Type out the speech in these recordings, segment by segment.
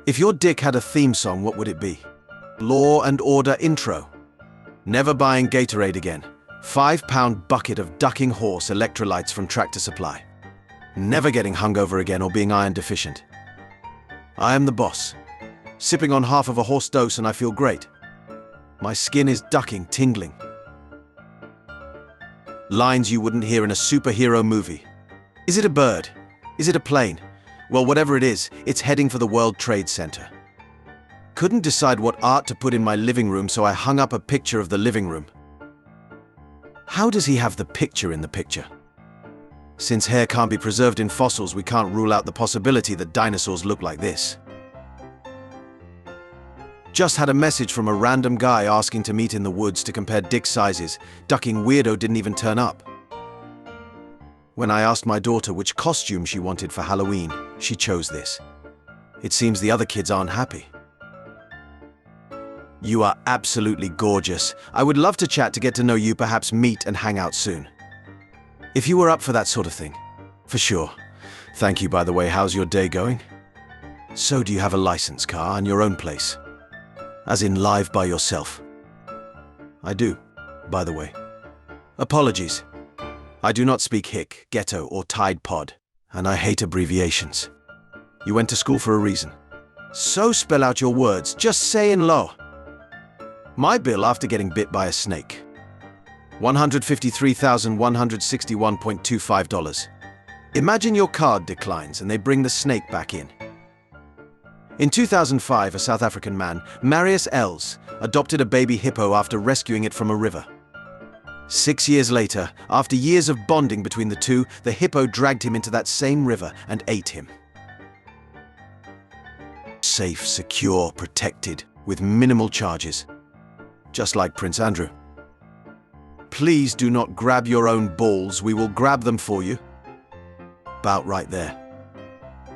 If your dick had a theme song, what would it be? Law and Order intro. Never buying Gatorade again. £5 bucket of ducking horse electrolytes from Tractor Supply. Never getting hungover again or being iron deficient. I am the boss. Sipping on half of a horse dose and I feel great. My skin is ducking, tingling. Lines you wouldn't hear in a superhero movie. Is it a bird? Is it a plane? Well, whatever it is, it's heading for the World Trade Center. Couldn't decide what art to put in my living room, so I hung up a picture of the living room. How does he have the picture in the picture? Since hair can't be preserved in fossils, we can't rule out the possibility that dinosaurs look like this. Just had a message from a random guy asking to meet in the woods to compare dick sizes. Ducking weirdo didn't even turn up. When I asked my daughter which costume she wanted for Halloween, she chose this. It seems the other kids aren't happy. You are absolutely gorgeous. I would love to chat to get to know you, perhaps meet and hang out soon. If you were up for that sort of thing. For sure. Thank you, by the way. How's your day going? So do you have a license car and your own place? As in live by yourself? I do, by the way. Apologies. I do not speak hick, ghetto, or Tide Pod, and I hate abbreviations. You went to school for a reason. So spell out your words, just say in low. My bill after getting bit by a snake. $153,161.25. Imagine your card declines and they bring the snake back in. In 2005, a South African man, Marius Els, adopted a baby hippo after rescuing it from a river. 6 years later, after years of bonding between the two, the hippo dragged him into that same river and ate him. Safe, secure, protected, with minimal charges. Just like Prince Andrew. Please do not grab your own balls, we will grab them for you. About right there.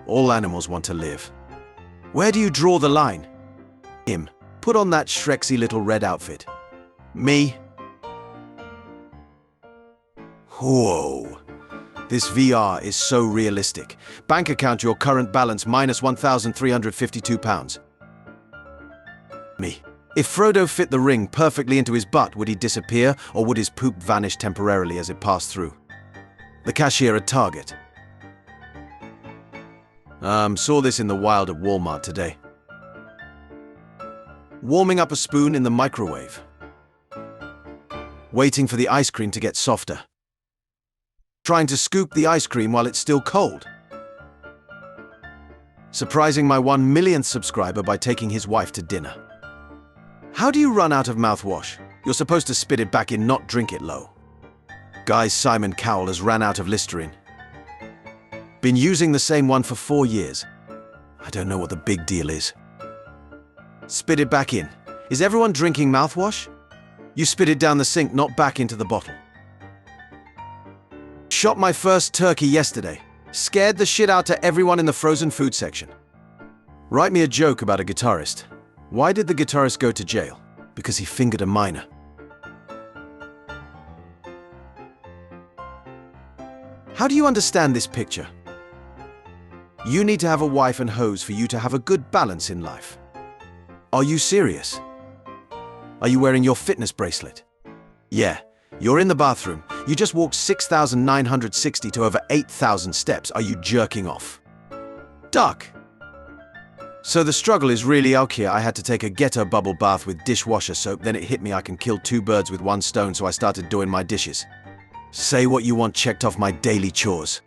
All animals want to live. Where do you draw the line? Him. Put on that Shreksy little red outfit. Me. Whoa. This VR is so realistic. Bank account, your current balance minus £1,352. Me. If Frodo fit the ring perfectly into his butt, would he disappear or would his poop vanish temporarily as it passed through? The cashier at Target. Saw this in the wild at Walmart today. Warming up a spoon in the microwave. Waiting for the ice cream to get softer. Trying to scoop the ice cream while it's still cold. Surprising my 1 millionth subscriber by taking his wife to dinner. How do you run out of mouthwash? You're supposed to spit it back in, not drink it low. Guy's Simon Cowell has ran out of Listerine. Been using the same one for 4 years. I don't know what the big deal is. Spit it back in. Is everyone drinking mouthwash? You spit it down the sink, not back into the bottle. Shot my first turkey yesterday. Scared the shit out of everyone in the frozen food section. Write me a joke about a guitarist. Why did the guitarist go to jail? Because he fingered a minor. How do you understand this picture? You need to have a wife and hose for you to have a good balance in life. Are you serious? Are you wearing your fitness bracelet? Yeah, you're in the bathroom. You just walked 6,960 to over 8,000 steps. Are you jerking off? Duck. So the struggle is really out here. I had to take a ghetto bubble bath with dishwasher soap, then it hit me I can kill 2 birds with 1 stone, so I started doing my dishes. Say what you want, checked off my daily chores.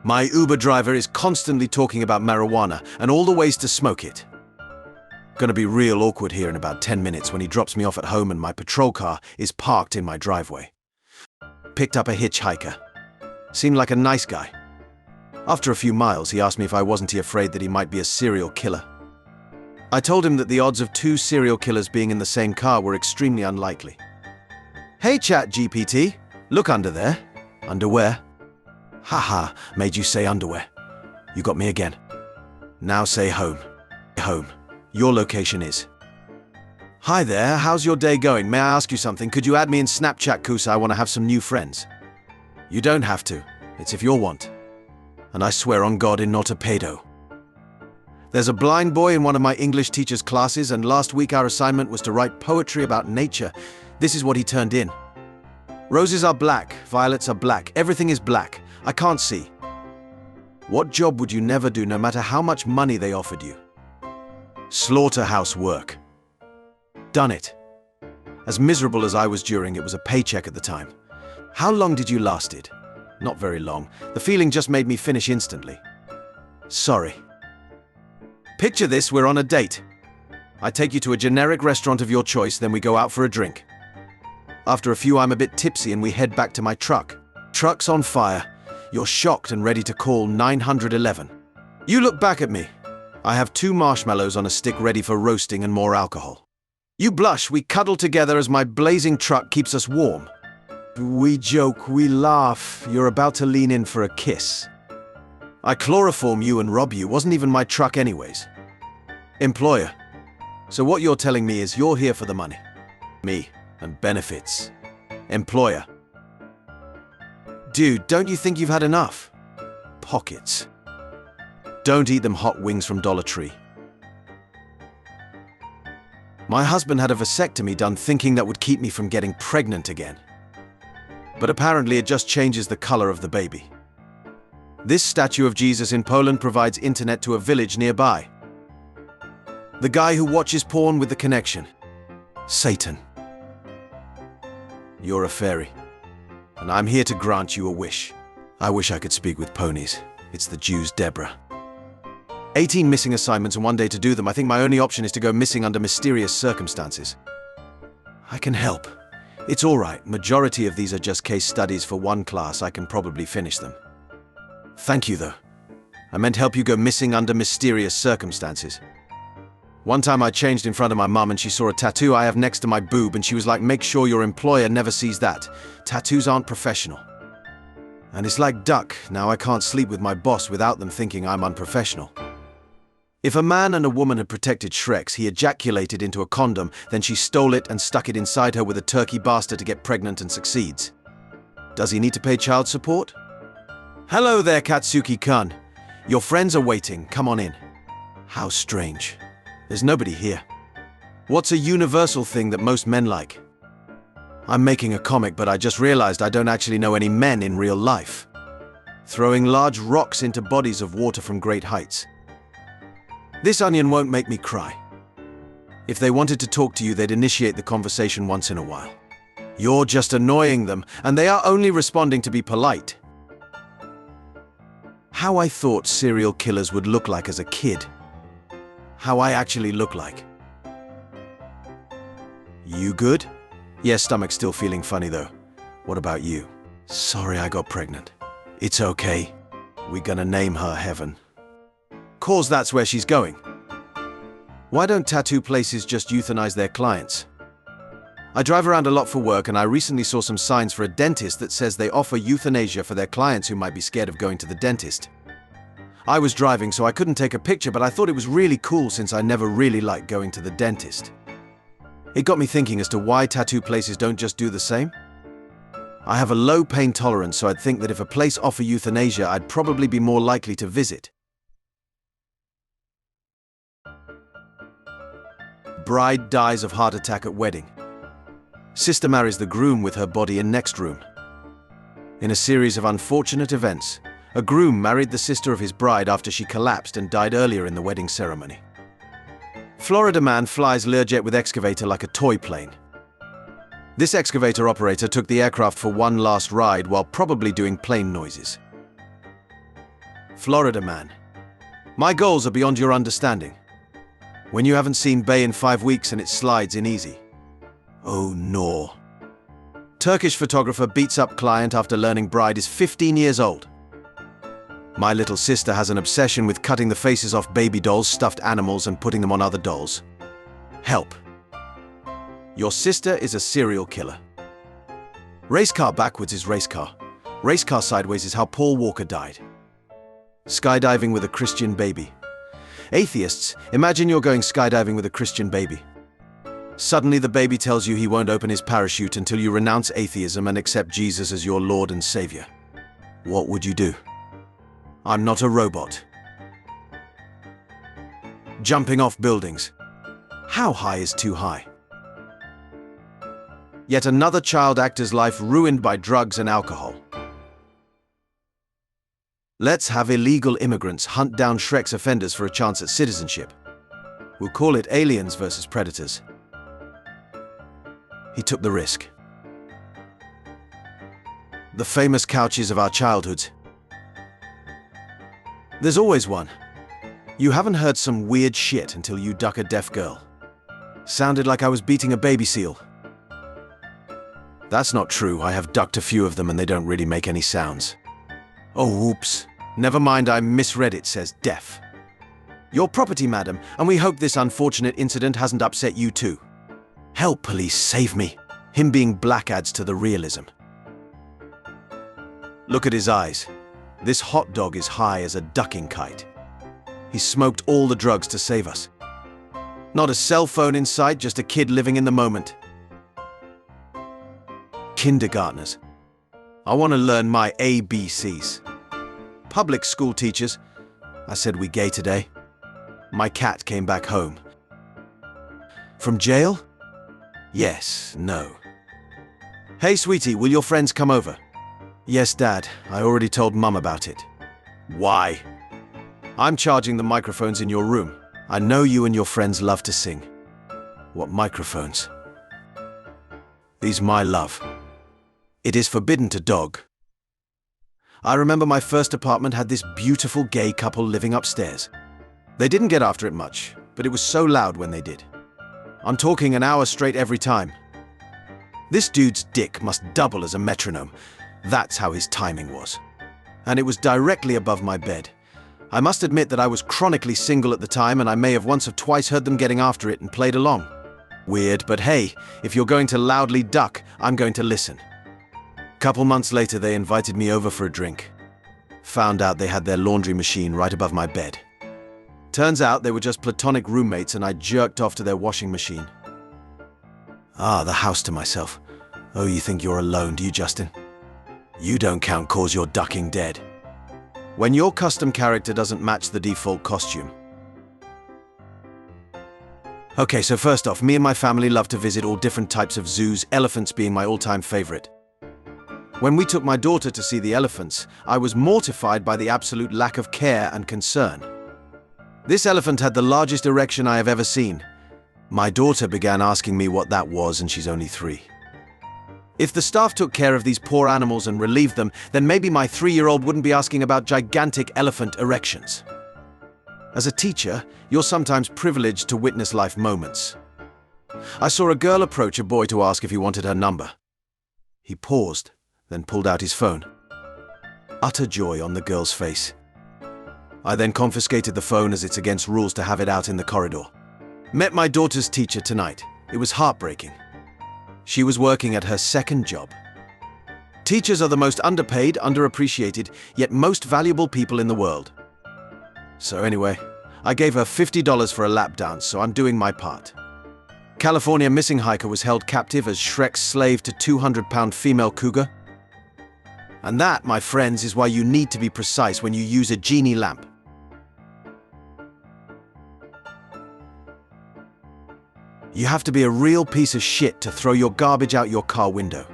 My Uber driver is constantly talking about marijuana and all the ways to smoke it. Gonna be real awkward here in about 10 minutes when he drops me off at home and my patrol car is parked in my driveway. Picked up a hitchhiker. Seemed like a nice guy. After a few miles, he asked me if I wasn't afraid that he might be a serial killer. I told him that the odds of 2 serial killers being in the same car were extremely unlikely. Hey ChatGPT, look under there. Underwear? Haha, made you say underwear. You got me again. Now say home. Home. Your location is. Hi there, how's your day going? May I ask you something? Could you add me in Snapchat, Kusa? I want to have some new friends. You don't have to. It's if you want. And I swear on God in not a pedo. There's a blind boy in one of my English teacher's classes, and last week our assignment was to write poetry about nature. This is what he turned in. Roses are black, violets are black, everything is black. I can't see. What job would you never do no matter how much money they offered you? Slaughterhouse work. Done it. As miserable as I was during, it was a paycheck at the time. How long did you lasted? Not very long. The feeling just made me finish instantly. Sorry. Picture this, we're on a date. I take you to a generic restaurant of your choice, then we go out for a drink. After a few, I'm a bit tipsy and we head back to my truck. Truck's on fire. You're shocked and ready to call 911. You look back at me. I have 2 marshmallows on a stick ready for roasting and more alcohol. You blush, we cuddle together as my blazing truck keeps us warm. We joke, we laugh, you're about to lean in for a kiss. I chloroform you and rob you, wasn't even my truck anyways. Employer. So what you're telling me is you're here for the money. Me and benefits. Employer. Dude, don't you think you've had enough? Pockets. Don't eat them hot wings from Dollar Tree. My husband had a vasectomy done thinking that would keep me from getting pregnant again. But apparently it just changes the color of the baby. This statue of Jesus in Poland provides internet to a village nearby. The guy who watches porn with the connection. Satan. You're a fairy, and I'm here to grant you a wish. I wish I could speak with ponies. It's the Jew's Deborah. 18 missing assignments and 1 day to do them. I think my only option is to go missing under mysterious circumstances. I can help. It's all right. Majority of these are just case studies for one class. I can probably finish them. Thank you, though. I meant help you go missing under mysterious circumstances. One time I changed in front of my mum and she saw a tattoo I have next to my boob and she was like, make sure your employer never sees that. Tattoos aren't professional. And it's like duck. Now I can't sleep with my boss without them thinking I'm unprofessional. If a man and a woman had protected Shreks, he ejaculated into a condom, then she stole it and stuck it inside her with a turkey bastard to get pregnant and succeeds. Does he need to pay child support? Hello there, Katsuki-kun. Your friends are waiting. Come on in. How strange. There's nobody here. What's a universal thing that most men like? I'm making a comic, but I just realized I don't actually know any men in real life. Throwing large rocks into bodies of water from great heights. This onion won't make me cry. If they wanted to talk to you, they'd initiate the conversation once in a while. You're just annoying them, and they are only responding to be polite. How I thought serial killers would look like as a kid. How I actually look like. You good? Yeah, stomach's still feeling funny though. What about you? Sorry I got pregnant. It's okay. We're gonna name her Heaven. 'Cause that's where she's going. Why don't tattoo places just euthanize their clients? I drive around a lot for work and I recently saw some signs for a dentist that says they offer euthanasia for their clients who might be scared of going to the dentist. I was driving so I couldn't take a picture, but I thought it was really cool since I never really liked going to the dentist. It got me thinking as to why tattoo places don't just do the same. I have a low pain tolerance, so I'd think that if a place offered euthanasia, I'd probably be more likely to visit. Bride dies of heart attack at wedding. Sister marries the groom with her body in next room. In a series of unfortunate events, a groom married the sister of his bride after she collapsed and died earlier in the wedding ceremony. Florida man flies Learjet with excavator like a toy plane. This excavator operator took the aircraft for one last ride while probably doing plane noises. Florida man. My goals are beyond your understanding. When you haven't seen Bay in 5 weeks and it slides in easy. Oh no. Turkish photographer beats up client after learning bride is 15 years old. My little sister has an obsession with cutting the faces off baby dolls, stuffed animals, and putting them on other dolls. Help. Your sister is a serial killer. Race car backwards is race car. Race car sideways is how Paul Walker died. Skydiving with a Christian baby. Atheists, imagine you're going skydiving with a Christian baby. Suddenly the baby tells you he won't open his parachute until you renounce atheism and accept Jesus as your Lord and Savior. What would you do? I'm not a robot. jumping off buildings. How high is too high? Yet another child actor's life ruined by drugs and alcohol. Let's have illegal immigrants hunt down Shrek's offenders for a chance at citizenship. We'll call it Aliens versus Predators. He took the risk. The famous couches of our childhoods. There's always one. You haven't heard some weird shit until you duck a deaf girl. Sounded like I was beating a baby seal. That's not true. I have ducked a few of them and they don't really make any sounds. Oh, oops. Never mind, I misread it, says deaf. Your property, madam, and we hope this unfortunate incident hasn't upset you too. Help, police, save me. Him being black adds to the realism. Look at his eyes. This hot dog is high as a ducking kite. He smoked all the drugs to save us. Not a cell phone in sight, just a kid living in the moment. Kindergartners. I want to learn my ABCs. Public school teachers. I said we gay today. My cat came back home. From jail? Yes, no. Hey, sweetie, will your friends come over? Yes, Dad. I already told Mum about it. Why? I'm charging the microphones in your room. I know you and your friends love to sing. What microphones? These my love. It is forbidden to dog. I remember my first apartment had this beautiful gay couple living upstairs. They didn't get after it much, but it was so loud when they did. I'm talking an hour straight every time. This dude's dick must double as a metronome. That's how his timing was. And it was directly above my bed. I must admit that I was chronically single at the time and I may have once or twice heard them getting after it and played along. Weird, but hey, if you're going to loudly duck, I'm going to listen. Couple months later, they invited me over for a drink. Found out they had their laundry machine right above my bed. Turns out they were just platonic roommates and I jerked off to their washing machine. Ah, the house to myself. Oh, you think you're alone, do you, Justin? You don't count 'cause you're ducking dead. When your custom character doesn't match the default costume. Okay, so first off, me and my family love to visit all different types of zoos, elephants being my all-time favorite. When we took my daughter to see the elephants, I was mortified by the absolute lack of care and concern. This elephant had the largest erection I have ever seen. My daughter began asking me what that was, and she's only 3. If the staff took care of these poor animals and relieved them, then maybe my 3-year-old wouldn't be asking about gigantic elephant erections. As a teacher, you're sometimes privileged to witness life moments. I saw a girl approach a boy to ask if he wanted her number. He paused, then pulled out his phone. Utter joy on the girl's face. I then confiscated the phone as it's against rules to have it out in the corridor. Met my daughter's teacher tonight. It was heartbreaking. She was working at her second job. Teachers are the most underpaid, underappreciated, yet most valuable people in the world. So anyway, I gave her $50 for a lap dance, so I'm doing my part. California missing hiker was held captive as Shrek's slave to 200-pound female cougar. And that, my friends, is why you need to be precise when you use a genie lamp. You have to be a real piece of shit to throw your garbage out your car window.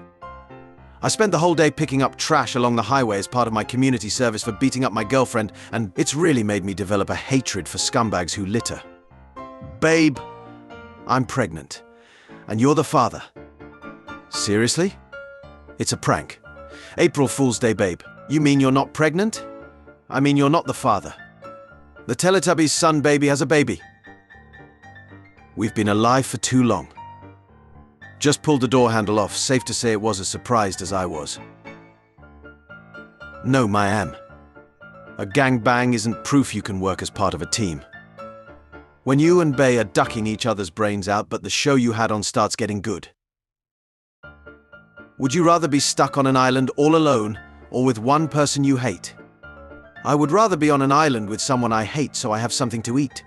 I spent the whole day picking up trash along the highway as part of my community service for beating up my girlfriend, and it's really made me develop a hatred for scumbags who litter. Babe, I'm pregnant, and you're the father. Seriously? It's a prank. April Fool's Day, babe. You mean you're not pregnant? I mean you're not the father. The Teletubbies' son baby has a baby. We've been alive for too long. Just pulled the door handle off. Safe to say it was as surprised as I was. No, I am. A gangbang isn't proof you can work as part of a team. When you and Bay are ducking each other's brains out, but the show you had on starts getting good. Would you rather be stuck on an island all alone, or with one person you hate? I would rather be on an island with someone I hate so I have something to eat.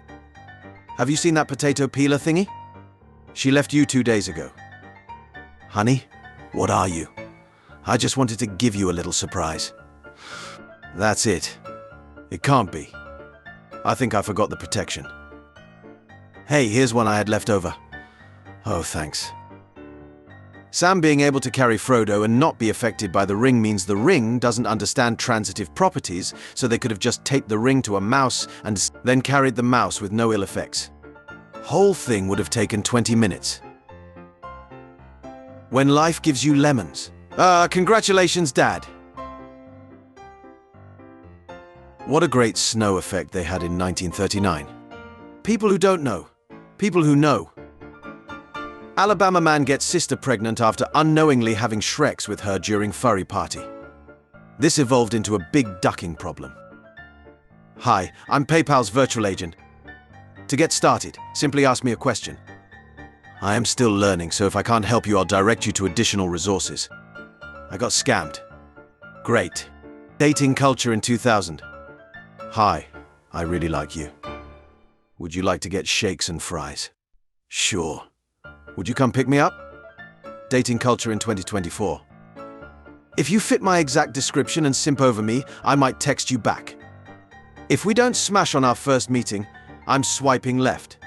Have you seen that potato peeler thingy? She left you 2 days ago. Honey, what are you? I just wanted to give you a little surprise. That's it. It can't be. I think I forgot the protection. Hey, here's one I had left over. Oh, thanks. Sam being able to carry Frodo and not be affected by the ring means the ring doesn't understand transitive properties, so they could have just taped the ring to a mouse and then carried the mouse with no ill effects. Whole thing would have taken 20 minutes. When life gives you lemons. Congratulations, Dad. What a great snow effect they had in 1939. People who don't know. People who know. Alabama man gets sister pregnant after unknowingly having Shreks with her during furry party. This evolved into a big ducking problem. Hi, I'm PayPal's virtual agent. To get started, simply ask me a question. I am still learning, so if I can't help you, I'll direct you to additional resources. I got scammed. Great. Dating culture in 2000. Hi, I really like you. Would you like to get shakes and fries? Sure. Would you come pick me up? Dating culture in 2024. If you fit my exact description and simp over me, I might text you back. If we don't smash on our first meeting, I'm swiping left.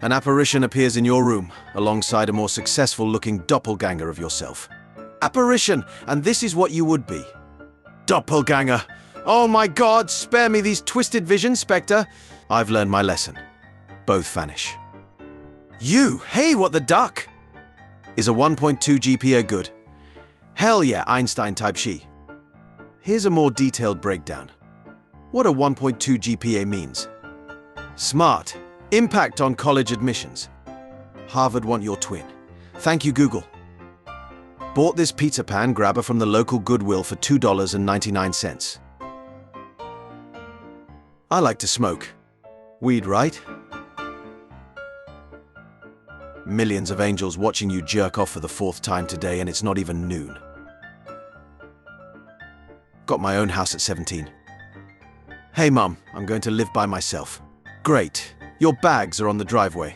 An apparition appears in your room, alongside a more successful-looking doppelganger of yourself. Apparition, and this is what you would be. Doppelganger. Oh my God, spare me these twisted visions, Spectre. I've learned my lesson. Both vanish. You, hey, what the duck? Is a 1.2 GPA good? Hell yeah, Einstein type she. Here's a more detailed breakdown. What a 1.2 GPA means. Smart. Impact on college admissions. Harvard want your twin. Thank you, Google. Bought this pizza pan grabber from the local Goodwill for $2.99. I like to smoke. Weed, right? Millions of angels watching you jerk off for the 4th time today, and it's not even noon. Got my own house at 17. Hey Mum, I'm going to live by myself. Great, your bags are on the driveway.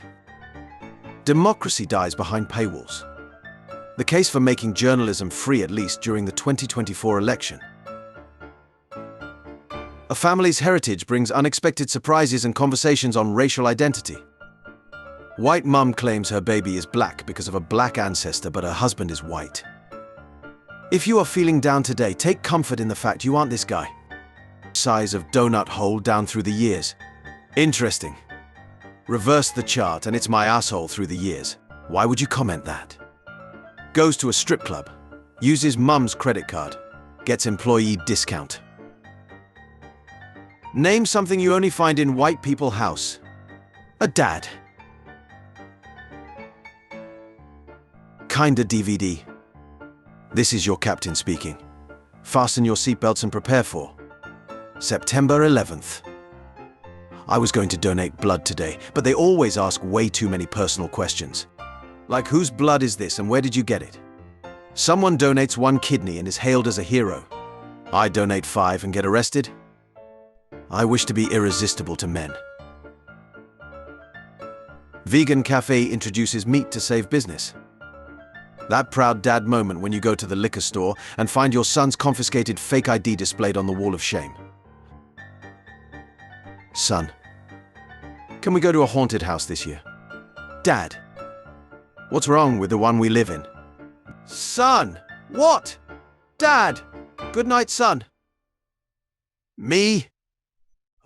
Democracy dies behind paywalls. The case for making journalism free, at least during the 2024 election. A family's heritage brings unexpected surprises and conversations on racial identity. White mum claims her baby is black because of a black ancestor, but her husband is white. If you are feeling down today, take comfort in the fact you aren't this guy. Size of donut hole down through the years. Interesting. Reverse the chart and it's my asshole through the years. Why would you comment that? Goes to a strip club. Uses mum's credit card. Gets employee discount. Name something you only find in white people house. A dad. Kinda DVD. This is your captain speaking. Fasten your seatbelts and prepare for September 11th. I was going to donate blood today, but they always ask way too many personal questions. Like, whose blood is this and where did you get it? Someone donates 1 kidney and is hailed as a hero. I donate 5 and get arrested? I wish to be irresistible to men. Vegan cafe introduces meat to save business. That proud dad moment when you go to the liquor store and find your son's confiscated fake ID displayed on the wall of shame. Son, can we go to a haunted house this year? Dad, what's wrong with the one we live in? Son, what? Dad, good night, son. Me?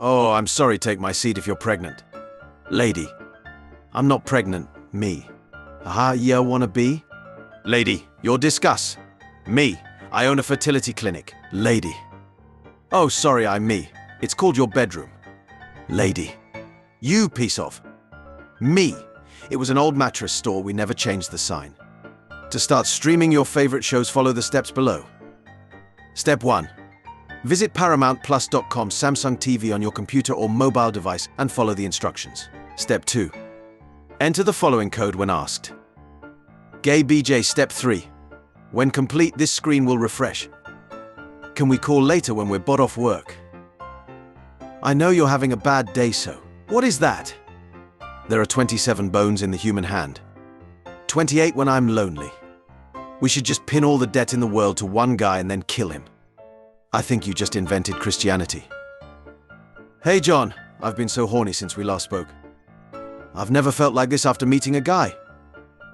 Oh, I'm sorry, take my seat if you're pregnant. Lady, I'm not pregnant, me. Yeah, wanna be? Lady, you're discuss. Me, I own a fertility clinic. Lady. Oh, sorry, I'm me. It's called your bedroom. Lady. You piece of. Me. It was an old mattress store, we never changed the sign. To start streaming your favorite shows, follow the steps below. Step 1. Visit ParamountPlus.com Samsung TV on your computer or mobile device and follow the instructions. Step 2. Enter the following code when asked. Gay BJ. Step 3. When complete, this screen will refresh. Can we call later when we're bought off work? I know you're having a bad day, so. What is that? There are 27 bones in the human hand. 28 when I'm lonely. We should just pin all the debt in the world to one guy and then kill him. I think you just invented Christianity. Hey John, I've been so horny since we last spoke. I've never felt like this after meeting a guy.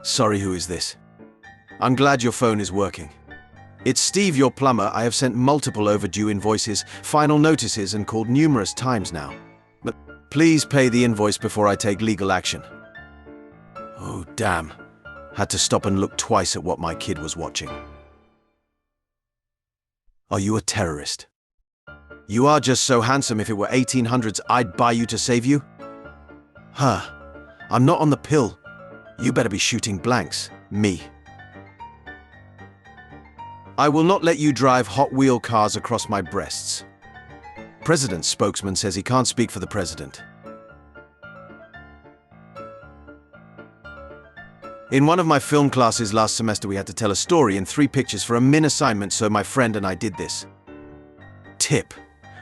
Sorry, who is this? I'm glad your phone is working. It's Steve, your plumber. I have sent multiple overdue invoices, final notices, and called numerous times now. But please pay the invoice before I take legal action. Oh, damn. Had to stop and look twice at what my kid was watching. Are you a terrorist? You are just so handsome. If it were 1800s, I'd buy you to save you? Huh. I'm not on the pill. You better be shooting blanks. Me. I will not let you drive Hot Wheel cars across my breasts. President's spokesman says he can't speak for the president. In one of my film classes last semester, we had to tell a story in 3 pictures for a min assignment, so my friend and I did this. Tip: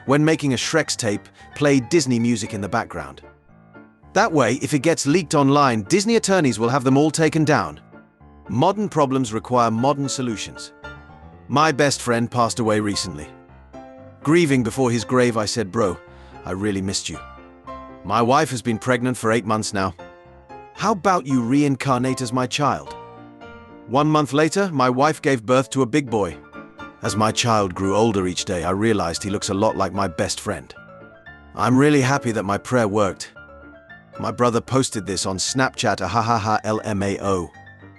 when making a Shrek's tape, play Disney music in the background. That way, if it gets leaked online, Disney attorneys will have them all taken down. Modern problems require modern solutions. My best friend passed away recently. Grieving before his grave, I said, "Bro, I really missed you." My wife has been pregnant for 8 months now. How about you reincarnate as my child? 1 month later, my wife gave birth to a big boy. As my child grew older each day, I realized he looks a lot like my best friend. I'm really happy that my prayer worked. My brother posted this on Snapchat, a hahaha LMAO.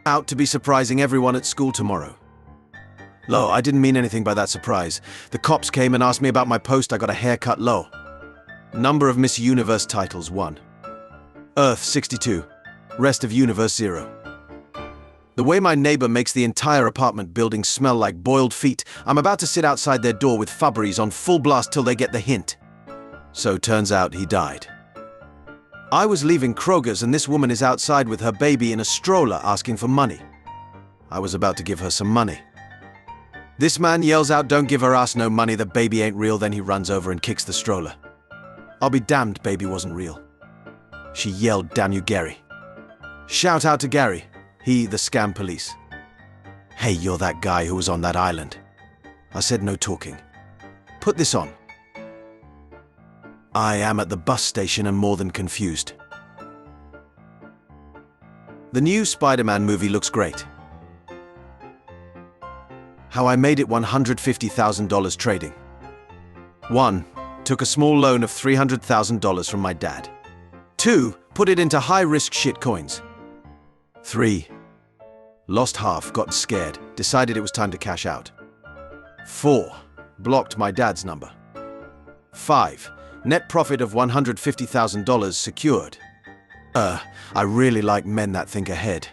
Out to be surprising everyone at school tomorrow. Lo, I didn't mean anything by that surprise. The cops came and asked me about my post. I got a haircut. Lo. Number of Miss Universe titles: 1. Earth 62. Rest of Universe 0. The way my neighbor makes the entire apartment building smell like boiled feet, I'm about to sit outside their door with Febreze on full blast till they get the hint. So turns out he died. I was leaving Kroger's and this woman is outside with her baby in a stroller asking for money. I was about to give her some money. This man yells out, "Don't give her ass no money, the baby ain't real." Then he runs over and kicks the stroller. I'll be damned, baby wasn't real. She yelled, "Damn you, Gary." Shout out to Gary. He, the scam police. "Hey, you're that guy who was on that island." I said, "No talking. Put this on." I am at the bus station and more than confused. The new Spider-Man movie looks great. How I made it $150,000 trading. 1. Took a small loan of $300,000 from my dad. 2. Put it into high-risk shit coins. 3. Lost half, got scared, decided it was time to cash out. 4. Blocked my dad's number. 5. Net profit of $150,000 secured. I really like men that think ahead.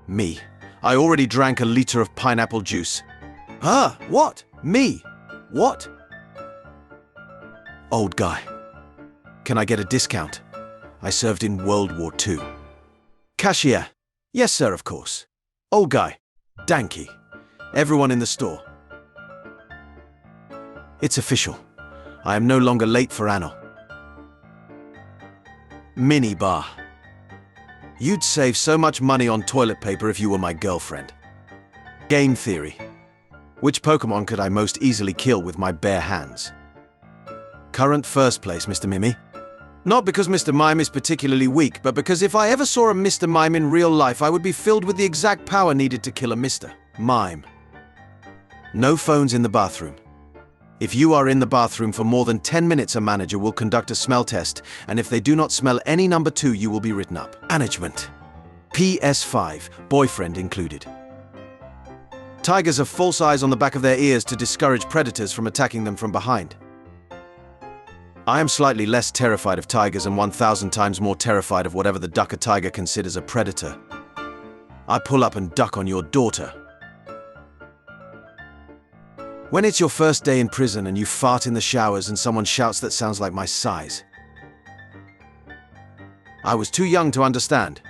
Me. I already drank a liter of pineapple juice. What? Me? What? Old guy. Can I get a discount? I served in World War II. Cashier. Yes, sir, of course. Old guy. Danky. Everyone in the store. It's official. I am no longer late for anal. Mini bar. You'd save so much money on toilet paper if you were my girlfriend. Game theory. Which Pokemon could I most easily kill with my bare hands? Current first place, Mr. Mimi. Not because Mr. Mime is particularly weak, but because if I ever saw a Mr. Mime in real life, I would be filled with the exact power needed to kill a Mr. Mime. No phones in the bathroom. If you are in the bathroom for more than 10 minutes, a manager will conduct a smell test, and if they do not smell any number 2, you will be written up. Management. PS5, boyfriend included. Tigers have false eyes on the back of their ears to discourage predators from attacking them from behind. I am slightly less terrified of tigers and 1,000 times more terrified of whatever the duck a tiger considers a predator. I pull up and duck on your daughter. When it's your first day in prison and you fart in the showers and someone shouts that sounds like my size. I was too young to understand.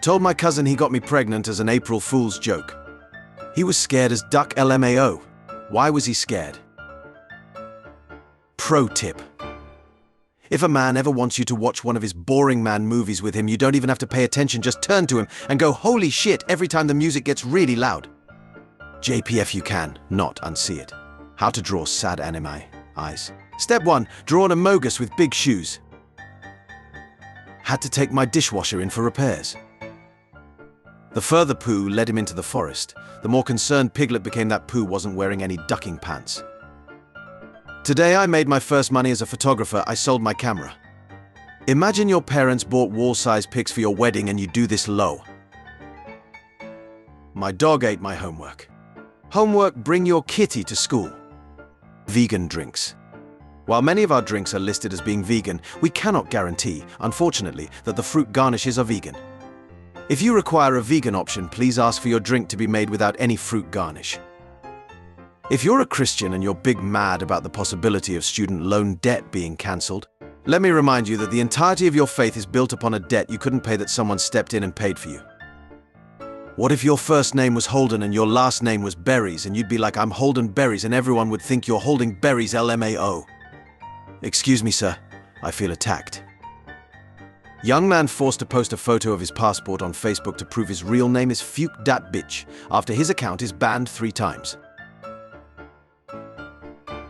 Told my cousin he got me pregnant as an April Fool's joke. He was scared as duck LMAO. Why was he scared? Pro tip. If a man ever wants you to watch one of his boring man movies with him, you don't even have to pay attention, just turn to him and go holy shit every time the music gets really loud. JPF you can, not unsee it. How to draw sad anime eyes. Step 1. Draw an amogus with big shoes. Had to take my dishwasher in for repairs. The further poo led him into the forest. The more concerned Piglet became that poo wasn't wearing any ducking pants. Today I made my first money as a photographer. I sold my camera. Imagine your parents bought wall-size pics for your wedding and you do this low. My dog ate my homework. Homework, bring your kitty to school. Vegan drinks. While many of our drinks are listed as being vegan, we cannot guarantee, unfortunately, that the fruit garnishes are vegan. If you require a vegan option, please ask for your drink to be made without any fruit garnish. If you're a Christian and you're big mad about the possibility of student loan debt being cancelled, let me remind you that the entirety of your faith is built upon a debt you couldn't pay that someone stepped in and paid for you. What if your first name was Holden and your last name was Berries and you'd be like, I'm Holden Berries, and everyone would think you're holding berries LMAO? Excuse me, sir. I feel attacked. Young man forced to post a photo of his passport on Facebook to prove his real name is Fuke Dat Bitch after his account is banned 3 times.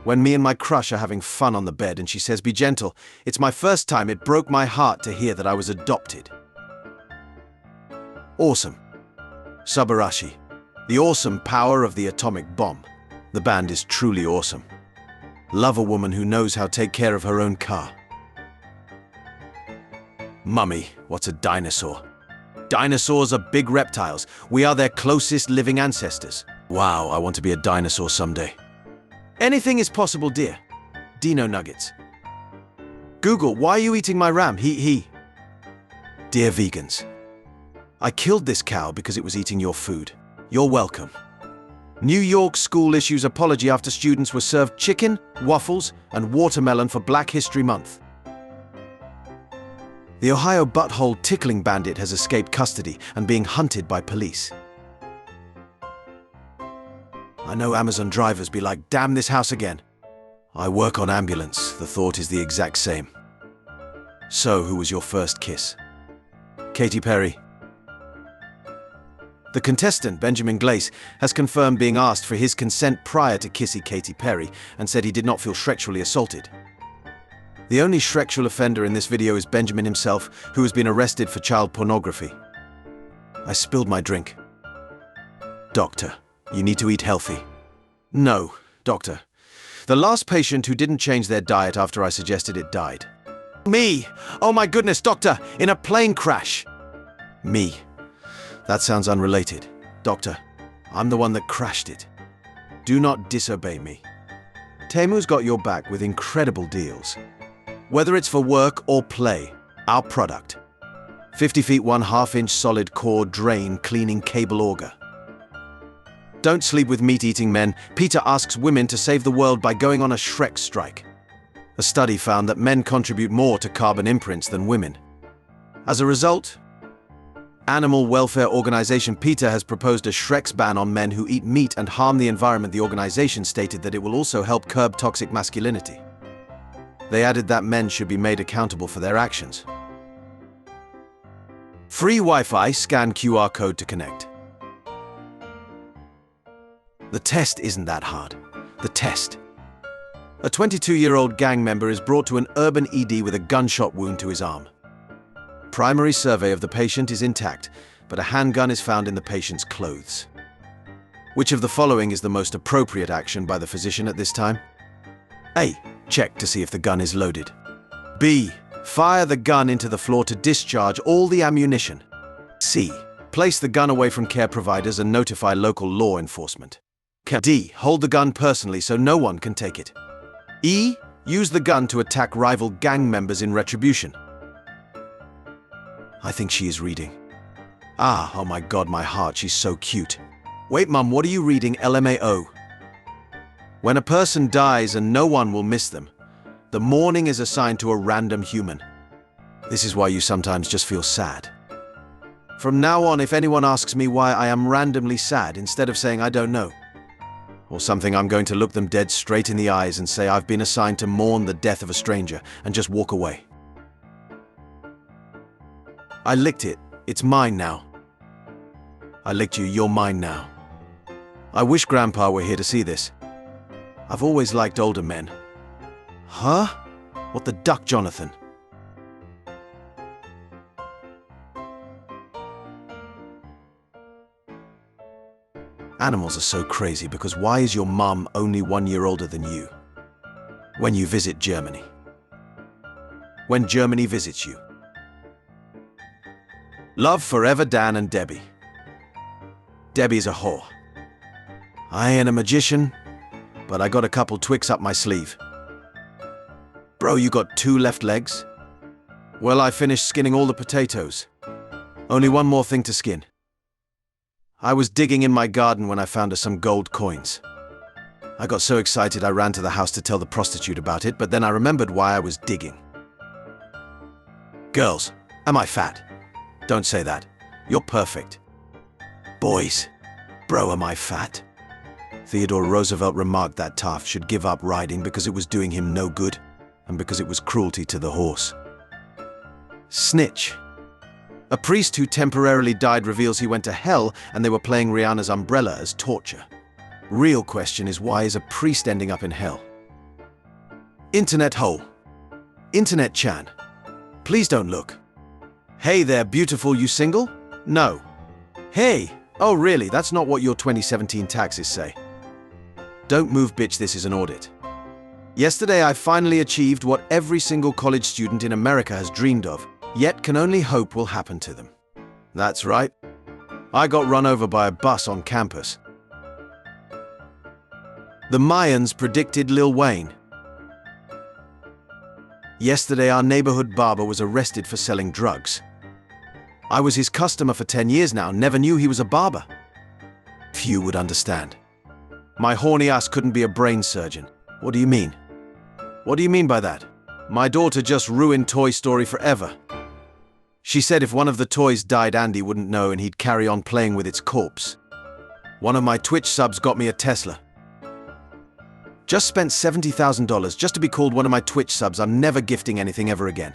When me and my crush are having fun on the bed and she says, be gentle, it's my first time. It broke my heart to hear that I was adopted. Awesome. Subarashi. The awesome power of the atomic bomb. The band is truly awesome. Love a woman who knows how to take care of her own car. Mummy, what's a dinosaur? Dinosaurs are big reptiles. We are their closest living ancestors. Wow, I want to be a dinosaur someday. Anything is possible, dear. Dino nuggets. Google, why are you eating my ram? He. Dear vegans, I killed this cow because it was eating your food. You're welcome. New York school issues apology after students were served chicken, waffles, and watermelon for Black History Month. The Ohio butthole tickling bandit has escaped custody and being hunted by police. I know Amazon drivers be like, damn this house again. I work on ambulance. The thought is the exact same. So, who was your first kiss? Katy Perry. The contestant, Benjamin Glace, has confirmed being asked for his consent prior to kissing Katy Perry and said he did not feel sexually assaulted. The only sexual offender in this video is Benjamin himself, who has been arrested for child pornography. I spilled my drink. Doctor, you need to eat healthy. No, doctor. The last patient who didn't change their diet after I suggested it died. Me! Oh my goodness, doctor! In a plane crash! Me. That sounds unrelated. Doctor, I'm the one that crashed it. Do not disobey me. Temu's got your back with incredible deals. Whether it's for work or play, our product. 50 feet 1/2 inch solid core drain cleaning cable auger. Don't sleep with meat-eating men. Peter asks women to save the world by going on a Shrek strike. A study found that men contribute more to carbon imprints than women. As a result, animal welfare organization PETA has proposed a Shrek's ban on men who eat meat and harm the environment. The organization stated that it will also help curb toxic masculinity. They added that men should be made accountable for their actions. Free Wi-Fi, scan QR code to connect. The test isn't that hard. The test. A 22-year-old gang member is brought to an urban ED with a gunshot wound to his arm. Primary survey of the patient is intact, but a handgun is found in the patient's clothes. Which of the following is the most appropriate action by the physician at this time? A. Check to see if the gun is loaded. B. Fire the gun into the floor to discharge all the ammunition. C. Place the gun away from care providers and notify local law enforcement. D. Hold the gun personally so no one can take it. E. Use the gun to attack rival gang members in retribution. I think she is reading. Ah, oh my God, my heart, she's so cute. Wait, Mum, what are you reading? LMAO. When a person dies and no one will miss them, the mourning is assigned to a random human. This is why you sometimes just feel sad. From now on, if anyone asks me why I am randomly sad, instead of saying I don't know, or something, I'm going to look them dead straight in the eyes and say I've been assigned to mourn the death of a stranger and just walk away. I licked it. It's mine now. I licked you. You're mine now. I wish Grandpa were here to see this. I've always liked older men. Huh? What the duck, Jonathan? Animals are so crazy because why is your mum only 1 year older than you? When you visit Germany. When Germany visits you. Love forever, Dan and Debbie. Debbie's a whore. I ain't a magician, but I got a couple tricks up my sleeve. Bro, you got 2 left legs? Well, I finished skinning all the potatoes. Only one more thing to skin. I was digging in my garden when I found her some gold coins. I got so excited I ran to the house to tell the prostitute about it, but then I remembered why I was digging. Girls, am I fat? Don't say that. You're perfect. Boys, bro, am I fat? Theodore Roosevelt remarked that Taft should give up riding because it was doing him no good, and because it was cruelty to the horse. Snitch. A priest who temporarily died reveals he went to hell and they were playing Rihanna's Umbrella as torture. Real question is, why is a priest ending up in hell? Internet hole. Internet Chan. Please don't look. Hey there, beautiful, you single? No. Hey, oh really, that's not what your 2017 taxes say. Don't move, bitch, this is an audit. Yesterday I finally achieved what every single college student in America has dreamed of, yet can only hope will happen to them. That's right. I got run over by a bus on campus. The Mayans predicted Lil Wayne. Yesterday our neighborhood barber was arrested for selling drugs. I was his customer for 10 years now, never knew he was a barber. Few would understand. My horny ass couldn't be a brain surgeon. What do you mean? What do you mean by that? My daughter just ruined Toy Story forever. She said if one of the toys died, Andy wouldn't know and he'd carry on playing with its corpse. One of my Twitch subs got me a Tesla. Just spent $70,000 just to be called one of my Twitch subs. I'm never gifting anything ever again.